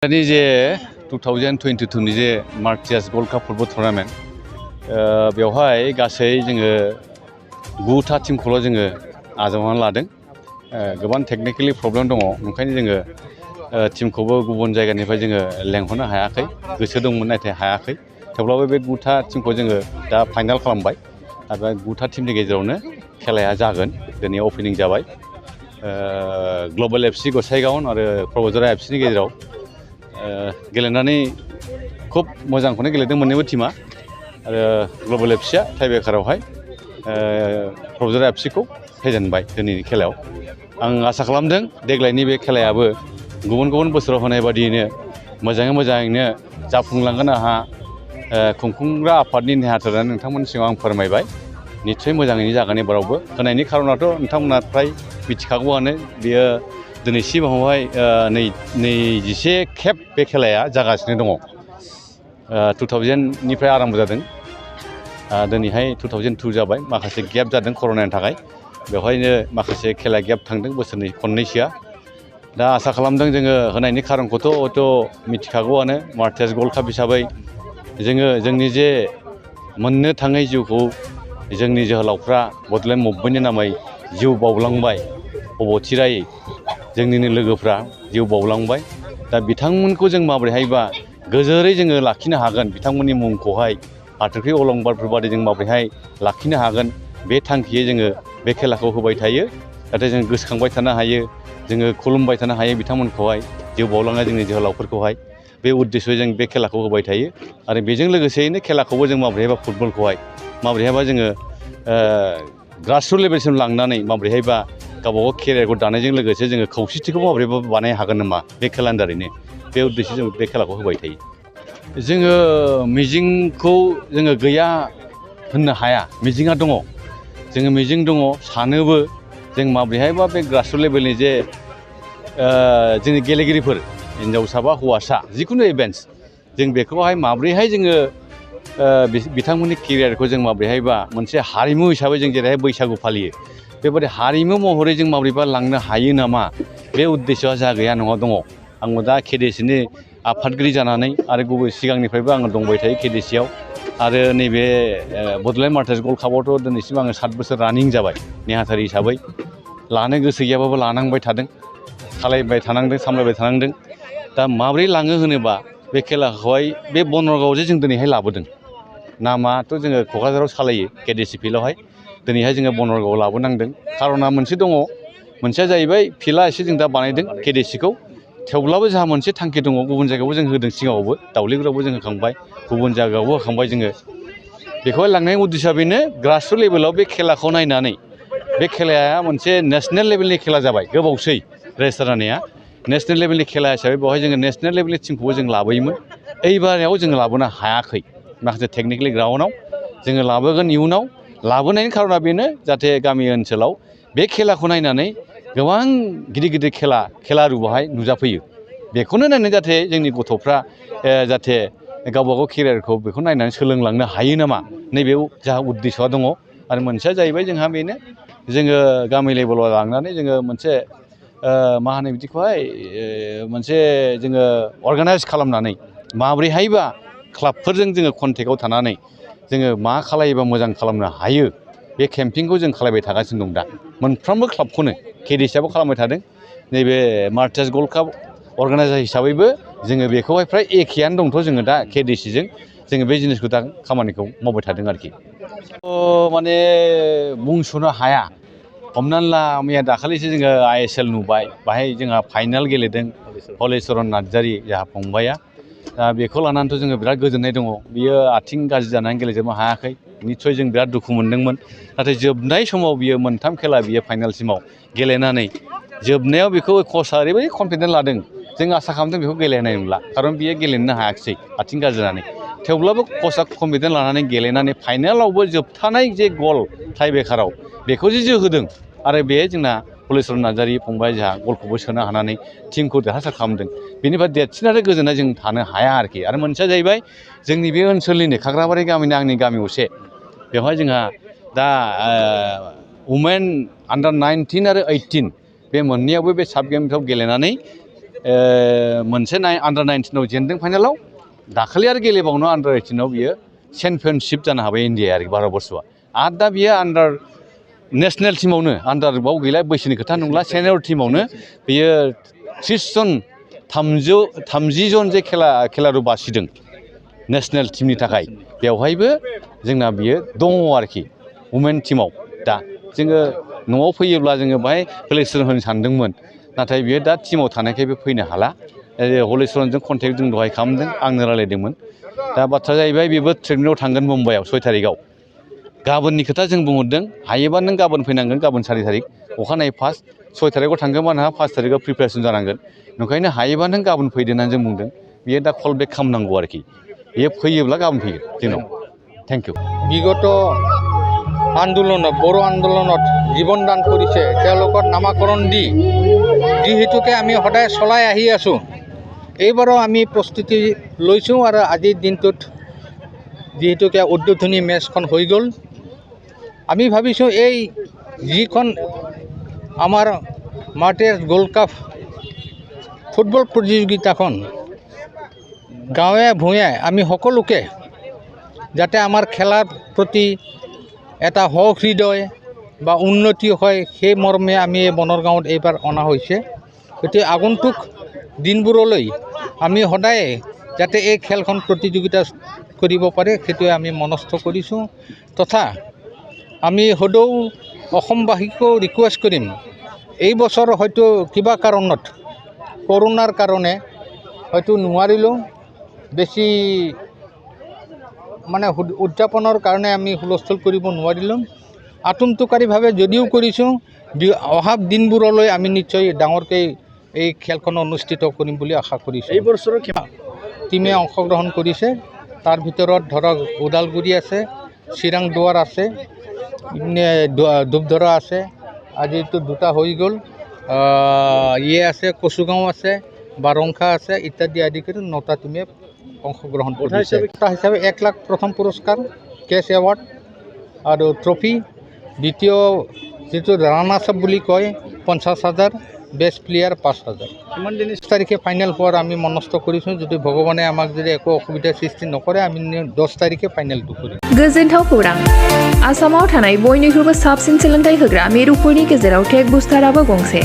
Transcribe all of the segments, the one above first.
दानि जे 2022 नि जे मार्टियास गोल्ड काप फुटबल टुर्नामेन्ट बेवहाय गासै जोङो 9था टीमखौल' जोङो आजावनानै लादों। गोबां टेक्निकेलि प्रब्लेम दङ, ओंखायनो जोङो टीमखौबो गुबुन जायगानिफ्राय जोङो लेंहरनो हायाखै। गोसो दंमोन नाथाय हायाखै। थेवब्लाबो बे 9था टीमखौ जोङो दा फाइनाल खालामबाय आरो 9था टीमनि गेजेरावनो खेलाया जागोन। दिनै अपेनिं जाबाय ग्लबेल एफसि गसाइगाव आरो प्रब'जरा एफसिनि गेजेराव गेलेनानै खुब मोजांखौनो गेलेदों मोन्नैबो टीमा आरो ग्लबेल एफसिया टाइब्रेकारावहाय प्रब'जरा एफसिखौ फेजेनबाय दिनैनि खेलायाव। आं आसा खालामदों देग्लायनि बे खेलायाबो गुबुन गुबुन बोसोराव होनाय बादियैनो मोजाङैनो जाफुंलांगोन। आंहा खुंफुंग्रा आफादनि नेहाथारनानै नोंथांमोननि सिगाङाव आं फोरमायबाय। निस्सय मोजाङैनो जागोन एबारावबो। होनायनि खारनाथ' नोंथांमोना फ्राय मिथिखागौआनो, बेयो दिनैसिमावहाय 21 खेब बे खेलाया जागासिनो दङ। 2000निफ्राय आराम्भ जादों, दिनैहाय 2002 जाबाय। माखासे गेप जादों कर'नानि थाखाय, बेवहायनो माखासे खेला गेप थांदों खननैसोआ। दा आसा खालामदों जोङो होनायनि खारनखौथ' हयथ' मिथिखागौआनो। मार्टियास गोल्ड काप हिसाबै जोङो जोंनि जे मोननो थाङै जिउखौ जोंनि जोहोलावफ्रा बड'लेण्ड मुभमेन्टनि नामै जिउ बाउलांबाय, अबथिरायै जोंनिनो लोगोफ्रा जिउ बाउलांबाय। दा बिथांमोनखौ जों माबोरैहायबा गोजोरै जोङो लाखिनो हागोन, बिथांमोननि मुंखौहाय हाथरखि अलंबारफोर बादि जों माबोरैहाय लाखिनो हागोन, बे थांखियै जोङो बे खेलाखौ होबाय थायो। जाहाथे जों गोसोखांबाय थानो हायो, जोङो खुलुमबाय थानो हायो बिथांमोनखौहाय, जिउ बाउलांनाय जोंनि जोहोलावफोरखौहाय। बे उद्देশ্যयै जों बे खेलाखौ होबाय थायो आरो बेजों लोगोसेयैनो खेलाखौबो जों माबोरैहायबा फुटबलखौहाय माबोरैहायबा जोङो ग्रासरुट लेभेलसिम लांनानै माबोरैहायबा गावबागाव केरियारखौ दानायजों लोगोसे जोङो खौसेथिखौ माबोरैबा बानायनो हागोन नामा, बे खेलानि दारैनो। बे उद्देশ্যयै जों बे खेलाखौ होबाय थायो। जोङो मिजिंखौ जोङो गैया होननो हाया, मिजिंआ दङ। जोङो मिजिं दङ, सानोबो जों माबोरैहायबा बे ग्रासरुट लेभेलनि जे जोंनि गेलेगिरिफोर, हिनजावसा बा हौवासा जिखुनु इभेन्ट्स, जों बेखौहाय माबोरैहाय जोङो बिथांमोननि केरियारखौ जों माबोरैहायबा मोनसे हारिमु हिसाबै जों जेरैहाय बैसागु फालियो, बेबायदि हारिमु महरै जों माबोरैबा लांनो हायो नामा, बे उद्देশ্যआ जा गैया नङा दङ। आंबो दा केडिसिनि आफादगिरि जानानै आरो गुबै सिगांनिफ्रायबो आङो दंबाय थायो केडिसियाव। आरो नैबे बड'लेण्ड मार्टियास गोल्ड कापआवथ' दिनैसिम आङो 7 बोसोर रानिं जाबाय नेहाथारि हिसाबै। लानो गोसो गैयाबाबो लानांबाय थादों, सालायबाय थानांदों, सामलायबाय थानांदों। दा माब्रै लाङो होनोबा बे खेलाखौहाय बे बनरगावआव जों दिनैहाय लाबोदों। नामाथ' जोङो क'क्राझाराव सालायो केडिसि फिल्डआवहाय, दिनैहाय जोङो बनरगावआव लाबोनांदों। खार'ना मोनसे दङ, मोनसेया जाहैबाय फिल्डआ एसे जों दा बानायदों केडिसिखौ, थेवब्लाबो जोंहा मोनसे थांखि दङ। गुबुन जायगायावबो जों होदों, सिगाङावबो दावलिगुरियावबो जों होखांबाय, गुबुन जायगायावबो होखांबाय। जोङो बेखौहाय लांनायनि उद्देশ্যआ बेनो, ग्रासरुट लेभेलाव बे खेलाखौ नायनानै, बे खेलाया मोनसे नेसनेल लेभेलनि खेला जाबाय, गोबावसै रेजिस्टार जानाया। नेसनेल लेभेलनि खेला हिसाबै बेवहाय जोङो नेसनेल लेभेलनि टीमखौबो जों लाबोयोमोन। ओइबाराव जोङो लाबोनो हायाखै, माखासे टेकनिकेलि ग्राउन्डआव। जोङो लाबोगोन इयुनाव। लाबोनायनि खारना बेनो, जाहाथे गामि ओनसोलाव बे खेलाखौ नायनानै गोबां गिदिर गिदिर खेलारु बाहाय नुजाफैयो। बेखौनो नायनानै जाहाथे जोंनि गथ'फ्रा जाहाथे गावबागाव केरियारखौ बेखौ नायनानै सोलोंलांनो हायो नामा, नैबेयाव जोंहा उद्देশ্যआ दङ। आरो मोनसेया जाहैबाय जोंहा बेनो, जोङो गामि लेभेलाव लांनानै जोङो मोनसे मा होनो बिदिखौहाय, मोनसे जोङो अर्गानाइज खालामनानै माब्रैहायबा क्लाबफोरजों जोङो कन्टेक्टआव थानानै जोङो मा खालायोबा मोजां खालामनो हायो, बे केम्पिंखौ जों खालामबाय थागासिनो दं। दा मोनफ्रोमबो क्लाबखौनो केडिसिआबो खालामबाय थादों। नैबे मार्टियास गोल्ड काप अर्गानाइजार हिसाबैबो जोङो बेखौहाय फ्राय एखेयानो दंथ'। जोङो दा केडिसिजों जोङो बे जिनिसखौ दा खामानिखौ मावबाय थादों आरोखि। माने बुंस'नो हाया। हमनानै ला, मैया दाखालिसो जोङो ISL नुबाय, बाहाय जोंहा फाइनाल गेलेदों हलिचरन नार्जारि जोंहा फंबाया। दा बेखौ लानानैथ' जोङो बिराद गोजोननाय दङ। बियो आथिं गाज्रि जानानै गेलेजोबनो हायाखै, निस्सय जों बिराद दुखु मोनदोंमोन। नाथाय जोबनाय समाव बियो 3 खेला बियो फाइनालसिमाव गेलेनानै जोबनायाव बेखौ कचआ ओरैबायदि कनफिडेन्ट लादों, जों आसा खालामदों बेखौ गेलेहोनाय नंला, खारन बियो गेलेनो हायाखिसै आथिं गाज्रि जानानै। थेवब्लाबो कचआ कनफिडेन्ट लानानै गेलेनानै फाइनालावबो जोबथानाय जे गल टाइब्रेकाराव बेखौ जे जोहोदों। आरो बे जोंना हलिचरन नार्जारि फंबाया जोंहा गलखौबो सोनो हानानै टीमखौ देरहासार खालामदों। बेनिफ्राय देरसिन आरो गोजोननाय जों थानो हाया आरोखि। आरो मोनसेया जाहैबाय, जोंनि बे ओनसोलनिनो खाग्राबारि गामिनि आंनि गामि असे, बेवहाय जोंहा दा वुमेन आन्डार 19 आरो 18 बे मोननैयावबो बे साब गेमफ्राव गेलेनानै मोनसे आन्डार 19 जेनदों फाइनालाव दाखालि आरो गेलेबावनो आन्डार 18 बियो चेम्पियनशिप जानो हाबाय इन्डिया आरो भारतबर्षआ आरो दा बियो आन्डार नेसनेल टीमावनो आन्डारबाव गैला बैसोनि खोथा नंला सेनियर टीमावनो बियो 30 जन 30 जन जे खेलारु बासिदों नेसनेल टीमनि थाखाय बेवहायबो जोंना बियो दङ आरोखि वुमेन टीमाव दा जोङो न'आव फैयोब्ला जोङो बाहाय हलिचरन होनो सानदोंमोन नाथाय बियो दा टीमाव थानायखाय बे फैनो हाला हलिचरनजों कन्टेक्ट जों दहाय खालामदों आंनो रायलायदोंमोन दा बाथ्रा जाहैबाय बेबो ट्रेनिङाव थांगोन मुम्बाइआव 6 तारिखआव गाबोननि खोथा जों बुंहरदों हायोबा नों गाबोन फैनांगोन गाबोन 4 तारिख अखानायै फार्स्ट 6 तारिखआव थांगोनबा नोंहा 5 तारिखआव प्रिपेरेसन जानांगोन ओंखायनो हायोबा नों गाबोन फैदो होननानै जों बुंदों बियो दा कल बेक खालामनांगौ आरोखि बियो फैयोब्ला गाबोन फैगोन जोंनाव थेंक इउ বিগত আন্দোলনত বড়ো আন্দোলনত জীৱন দান কৰিছে তেওঁলোকৰ নামাকৰণ দি যিহেতুকে আমি সদায় চলাই আহি আছোঁ এইবাৰো আমি প্ৰস্তুতি লৈছোঁ আৰু আজিৰ দিনটোত যিহেতুকে উদ্বোধনী মেচখন হৈ গ'ল আমি ভাবিছোঁ এই যিখন আমাৰ মাৰ্টিয়াৰ্ছ গোল্ড কাপ ফুটবল প্ৰতিযোগিতাখন গাঁৱে ভূঞে আমি সকলোকে যাতে আমাৰ খেলাৰ প্ৰতি এটা সহৃদয় বা উন্নতি হয় সেই মৰ্মে আমি এই বনৰগাঁৱত এইবাৰ অনা হৈছে গতিকে আগন্তুক দিনবোৰলৈ আমি সদায় যাতে এই খেলখন প্ৰতিযোগিতা কৰিব পাৰে সেইটোৱে আমি মনস্থ কৰিছোঁ তথা আমি সদৌ অসমবাসীকো ৰিকুৱেষ্ট কৰিম এই বছৰ হয়তো কিবা কাৰণত কৰোনাৰ কাৰণে হয়তো নোৱাৰিলোঁ বেছি মানে উদযাপনৰ কাৰণে আমি হুলস্থুল কৰিব নোৱাৰিলোঁ আতুমটোকাৰীভাৱে যদিও কৰিছোঁ অহা দিনবোৰলৈ আমি নিশ্চয় ডাঙৰকৈ এই খেলখন অনুষ্ঠিত কৰিম বুলি আশা কৰিছোঁ এই বছৰৰ টিমে অংশগ্ৰহণ কৰিছে তাৰ ভিতৰত ধৰক ওদালগুৰি আছে চিৰাং দুৱাৰ আছে ধূপধৰা আছে আজিতো দুটা হৈ গ'ল আছে কচুগাঁও আছে বাৰংখা আছে ইত্যাদি আদি কৰি 9টা টিমে অংশগ্ৰহণ কৰিছে হিচাপে 1 লাখ প্ৰথম পুৰস্কাৰ কেছ এৱাৰ্ড আৰু ট্ৰফি দ্বিতীয় যিটো ৰানাৰ্ছ আপ বুলি কয় 50,000 বেষ্ট প্লেয়াৰ 5,000 কিমান দিন 10 তাৰিখে ফাইনেল হোৱাৰ আমি মনস্থ কৰিছোঁ যদি ভগৱানে আমাক যদি একো অসুবিধাৰ সৃষ্টি নকৰে আমি 10 তাৰিখে ফাইনেলটো কৰিম गोजोनथाव खौरां आसामाव थानाय बयनिख्रुइबो साबसिन सोलोंथाइ होग्रा मिरुफोरनि गेजेराव टेक बुस्टाराबो गंसे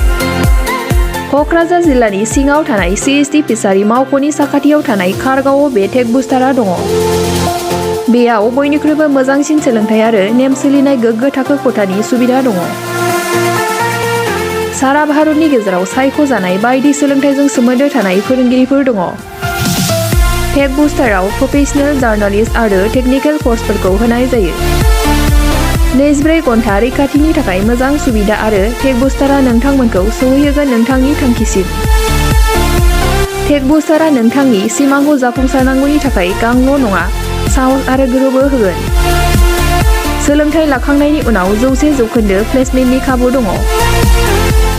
क'क्राझार जिल्लानि सिङाव थानाय CSD फिसारि मावख'नि साखाथियाव थानाय खारगावआव बे टेक बुस्टारा दङ बेयाव बयनिख्रुइबो मोजांसिन सोलोंथाइ आरो नेम सोलिनाय गोग्गो थाखो खथानि सुबिदा दङ सारा भारतनि गेजेराव सायख'जानाय बायदि सोलोंथाइजों सोमोन्दो थानाय फोरोंगिरिफोर दङ टेक बुस्टाराव प्रोफेशनेल जार्नालिस्ट आरो टेकनिकेल कर्सफोरखौ होनाय जायो 24 घन्टा रैखाथिनि थाखाय मोजां सुबिदा आरो टेक बुस्टारा नोंथांमोनखौ सौहैहोगोन नोंथांनि थांखिसिम टेक बुस्टारा नोंथांनि सिमांखौ जाफुंसारनांगौनि थाखाय गांल' नङा साहस आरो गोहोबो होगोन सोलोंथाइ लाखांनायनि उनाव 100% प्लेसमेन्टनि खाबु दङ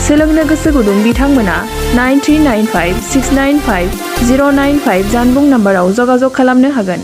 सोलोंनो गोसो गुदुं बिथांमोना 9395695095 जानबुं नाम्बाराव जगाजग खालामनो हागोन